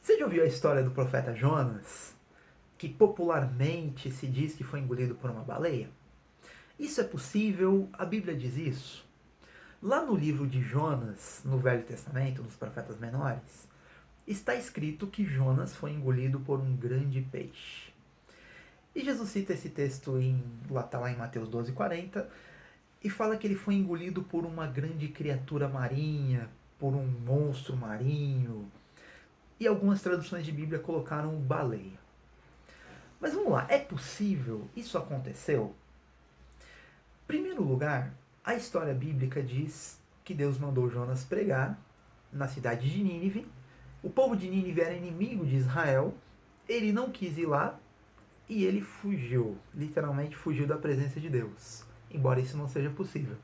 Você já ouviu a história do profeta Jonas, que popularmente se diz que foi engolido por uma baleia? Isso é possível? A Bíblia diz isso? Lá no livro de Jonas, no Velho Testamento, dos profetas menores, está escrito que Jonas foi engolido por um grande peixe. E Jesus cita esse texto tá lá em Mateus 12:40, e fala que ele foi engolido por uma grande criatura marinha, por um monstro marinho. E algumas traduções de Bíblia colocaram baleia. Mas vamos lá, é possível? Isso aconteceu? Em primeiro lugar, a história bíblica diz que Deus mandou Jonas pregar na cidade de Nínive. O povo de Nínive era inimigo de Israel. Ele não quis ir lá e ele fugiu. Literalmente fugiu da presença de Deus. Embora isso não seja possível.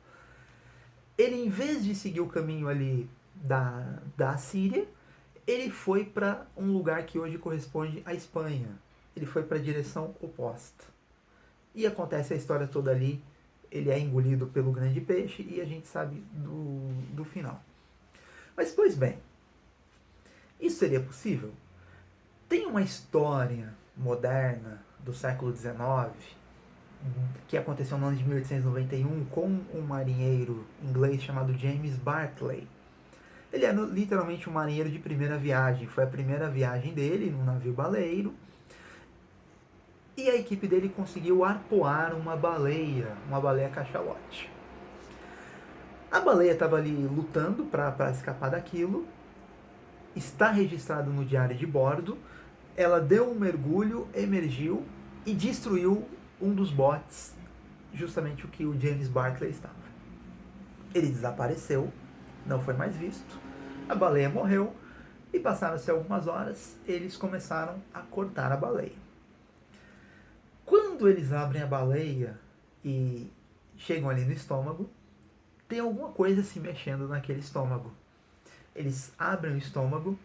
Ele, em vez de seguir o caminho ali da Síria, ele foi para um lugar que hoje corresponde à Espanha. Ele foi para a direção oposta. E acontece a história toda ali. Ele é engolido pelo grande peixe e a gente sabe do final. Mas, pois bem, isso seria possível? Tem uma história moderna do século XIX que aconteceu no ano de 1891 com um marinheiro inglês chamado James Barclay. Ele era literalmente um marinheiro de primeira viagem. Foi a primeira viagem dele num navio baleeiro. E a equipe dele conseguiu arpoar uma baleia cachalote. A baleia estava ali lutando para escapar daquilo. Está registrado no diário de bordo. Ela deu um mergulho, emergiu e destruiu um dos botes, justamente o que o James Barclay estava. Ele desapareceu, não foi mais visto. A baleia morreu e passaram-se algumas horas, eles começaram a cortar a baleia. Quando eles abrem a baleia e chegam ali no estômago, tem alguma coisa se mexendo naquele estômago. Eles abrem o estômago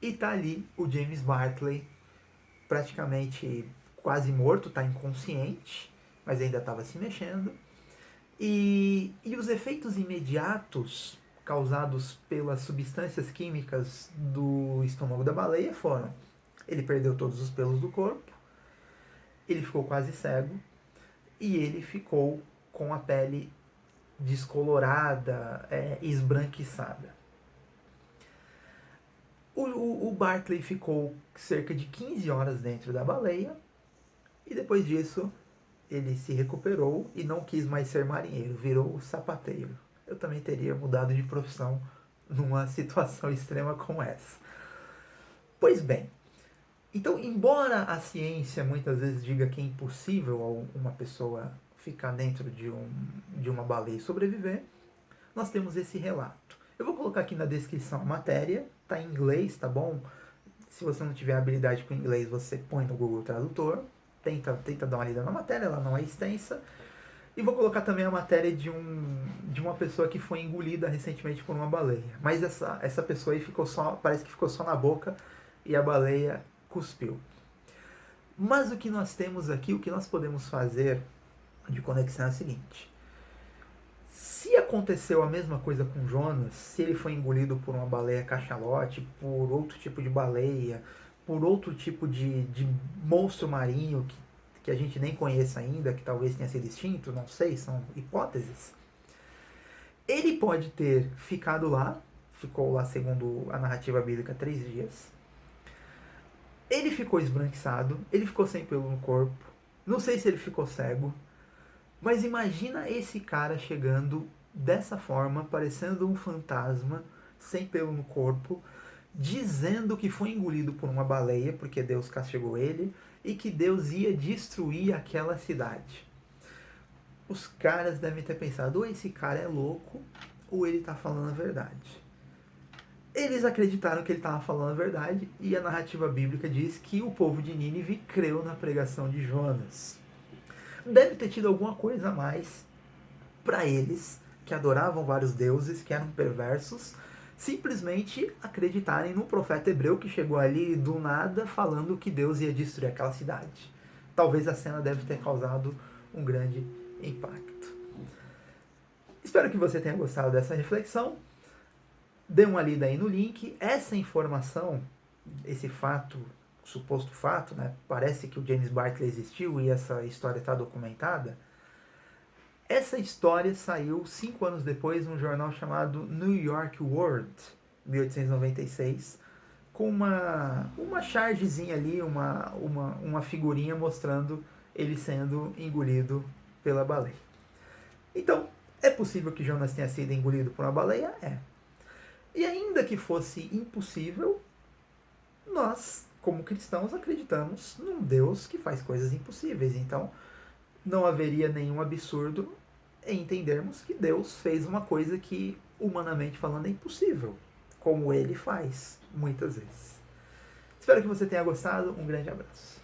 e tá ali o James Barclay, praticamente quase morto, tá inconsciente, mas ainda estava se mexendo. E os efeitos imediatos causados pelas substâncias químicas do estômago da baleia foram: ele perdeu todos os pelos do corpo, ele ficou quase cego e ele ficou com a pele descolorada, esbranquiçada. O Barclay ficou cerca de 15 horas dentro da baleia e depois disso ele se recuperou e não quis mais ser marinheiro, virou sapateiro. Eu também teria mudado de profissão numa situação extrema como essa. Pois bem, então, embora a ciência muitas vezes diga que é impossível uma pessoa ficar dentro de uma baleia e sobreviver, nós temos esse relato. Eu vou colocar aqui na descrição a matéria, tá em inglês, tá bom? Se você não tiver habilidade com inglês, você põe no Google Tradutor, tenta dar uma lida na matéria, ela não é extensa. E vou colocar também a matéria de uma pessoa que foi engolida recentemente por uma baleia. Mas essa pessoa aí parece que ficou só na boca e a baleia cuspiu. Mas o que nós temos aqui, o que nós podemos fazer de conexão é o seguinte: se aconteceu a mesma coisa com Jonas, se ele foi engolido por uma baleia cachalote, por outro tipo de baleia, por outro tipo de monstro marinho que a gente nem conhece ainda, que talvez tenha sido extinto, não sei, são hipóteses. Ele pode ter ficado lá, ficou lá segundo a narrativa bíblica 3 dias. Ele ficou esbranquiçado, ele ficou sem pelo no corpo, não sei se ele ficou cego, mas imagina esse cara chegando dessa forma, parecendo um fantasma, sem pelo no corpo, dizendo que foi engolido por uma baleia, porque Deus castigou ele, e que Deus ia destruir aquela cidade. Os caras devem ter pensado: ou esse cara é louco, ou ele está falando a verdade. Eles acreditaram que ele estava falando a verdade, e a narrativa bíblica diz que o povo de Nínive creu na pregação de Jonas. Deve ter tido alguma coisa a mais para eles, que adoravam vários deuses, que eram perversos, simplesmente acreditarem no profeta hebreu que chegou ali do nada falando que Deus ia destruir aquela cidade. Talvez a cena deve ter causado um grande impacto. Espero que você tenha gostado dessa reflexão. Dê uma lida aí no link. Essa informação esse fato, suposto fato, né? Parece que o James Bartley existiu e essa história está documentada. Essa história saiu 5 anos depois num jornal chamado New York World, 1896, com uma chargezinha ali, uma figurinha mostrando ele sendo engolido pela baleia. Então, é possível que Jonas tenha sido engolido por uma baleia? É. E ainda que fosse impossível, nós, como cristãos, acreditamos num Deus que faz coisas impossíveis. Então, não haveria nenhum absurdo em entendermos que Deus fez uma coisa que, humanamente falando, é impossível, como ele faz, muitas vezes. Espero que você tenha gostado. Um grande abraço.